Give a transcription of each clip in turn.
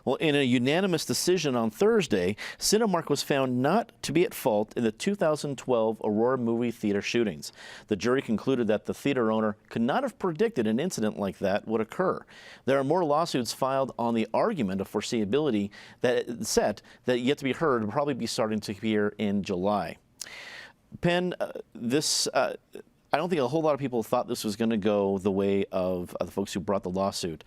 Well, in a unanimous decision on Thursday, Cinemark was found not to be at fault in the 2012 Aurora Movie Theater shootings. The jury concluded that the theater owner could not have predicted an incident like that would occur. There are more lawsuits filed on the argument of foreseeability that set that yet to be heard will probably be starting to hear in July. Penn, I don't think a whole lot of people thought this was going to go the way of the folks who brought the lawsuit.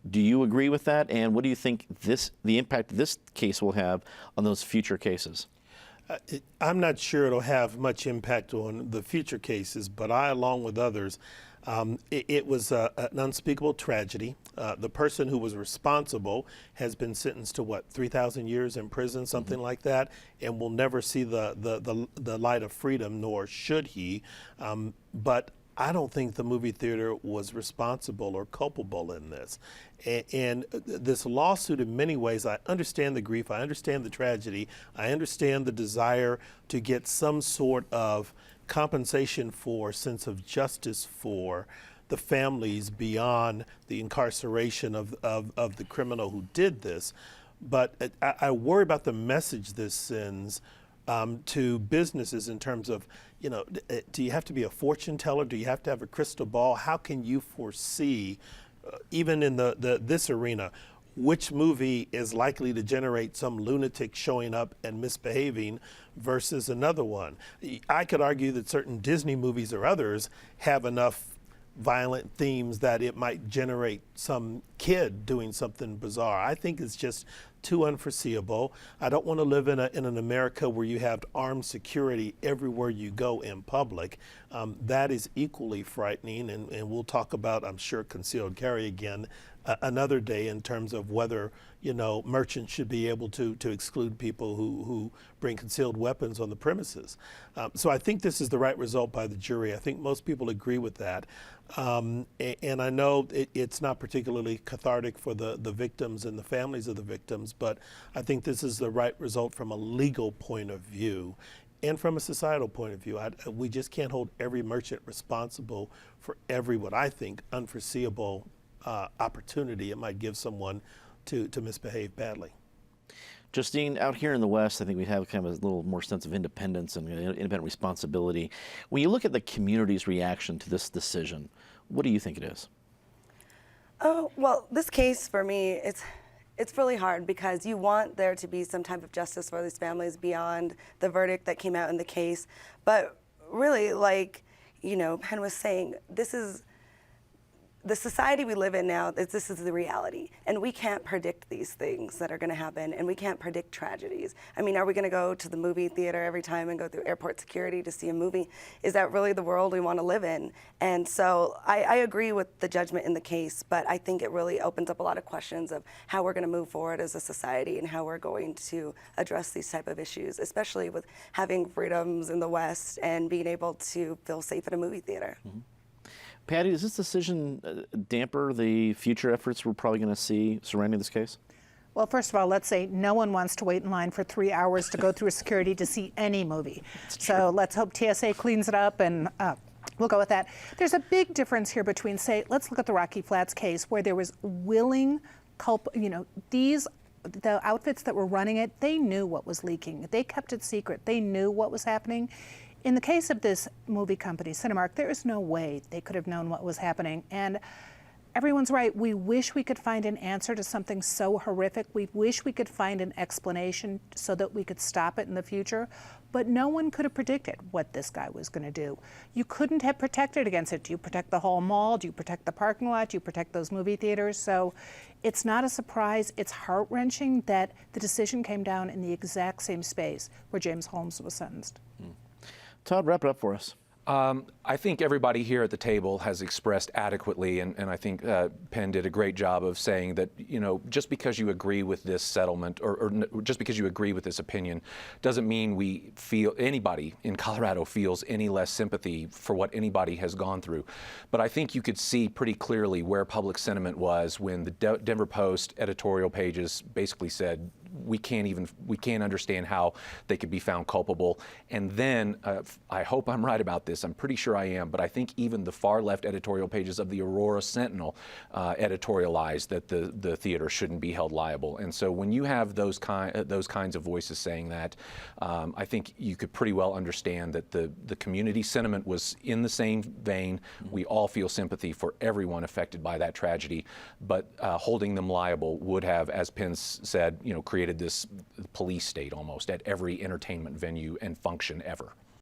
Do you agree with that? And what do you think the impact this case will have on those future cases? I'm not sure it'll have much impact on the future cases, but I, along with others, it was an unspeakable tragedy. The person who was responsible has been sentenced to, what, 3,000 years in prison, something like that, and will never see the light of freedom, nor should he. But I don't think the movie theater was responsible or culpable in this. And this lawsuit, in many ways, I understand the grief, I understand the tragedy, I understand the desire to get some sort of compensation for, sense of justice for the families beyond the incarceration of the criminal who did this. But I worry about the message this sends to businesses in terms of, you know, do you have to be a fortune teller? Do you have to have a crystal ball? How can you foresee, even in this arena, which movie is likely to generate some lunatic showing up and misbehaving versus another one? I could argue that certain Disney movies or others have enough violent themes that it might generate some kid doing something bizarre. I think it's just too unforeseeable. I don't want to live in an America where you have armed security everywhere you go in public. That is equally frightening, and we'll talk about, I'm sure, concealed carry again another day in terms of whether, you know, merchants should be able to exclude people who bring concealed weapons on the premises. So I think this is the right result by the jury. I think most people agree with that. And I know it's not particularly cathartic for the victims and the families of the victims, but I think this is the right result from a legal point of view. And from a societal point of view, we just can't hold every merchant responsible for every, what I think, unforeseeable opportunity it might give someone to misbehave badly. Justine, out here in the West, I think we have kind of a little more sense of independence and independent responsibility. When you look at the community's reaction to this decision, what do you think it is? Oh, well, this case for me, it's really hard because you want there to be some type of justice for these families beyond the verdict that came out in the case. But really, like, you know, Penn was saying, this is the society we live in now. This is the reality, and we can't predict these things that are going to happen, and we can't predict tragedies. I mean, are we going to go to the movie theater every time and go through airport security to see a movie? Is that really the world we want to live in? And so I agree with the judgment in the case, but I think it really opens up a lot of questions of how we're going to move forward as a society and how we're going to address these type of issues, especially with having freedoms in the West and being able to feel safe at a movie theater. Mm-hmm. Patty, does this decision damper the future efforts we're probably going to see surrounding this case? Well, first of all, let's say no one wants to wait in line for 3 hours to go through security to see any movie. So let's hope TSA cleans it up, and we'll go with that. There's a big difference here between, say, let's look at the Rocky Flats case where there was willing the outfits that were running it, they knew what was leaking. They kept it secret. They knew what was happening. In the case of this movie company, Cinemark, there is no way they could have known what was happening. And everyone's right. We wish we could find an answer to something so horrific. We wish we could find an explanation so that we could stop it in the future. But no one could have predicted what this guy was going to do. You couldn't have protected against it. Do you protect the whole mall? Do you protect the parking lot? Do you protect those movie theaters? So it's not a surprise. It's heart-wrenching that the decision came down in the exact same space where James Holmes was sentenced. Todd, wrap it up for us. I think everybody here at the table has expressed adequately, and I think Penn did a great job of saying that, you know, just because you agree with this settlement or just because you agree with this opinion doesn't mean we feel, anybody in Colorado feels any less sympathy for what anybody has gone through. But I think you could see pretty clearly where public sentiment was when the Denver Post editorial pages basically said, we can't understand how they could be found culpable. And then I hope I'm right about this. I'm pretty sure I am, but I think even the far left editorial pages of the Aurora Sentinel editorialized that the theater shouldn't be held liable. And so when you have those kinds of voices saying that, I think you could pretty well understand that the community sentiment was in the same vein. We all feel sympathy for everyone affected by that tragedy, but holding them liable would have, as Penn said, created this police state almost at every entertainment venue and function ever.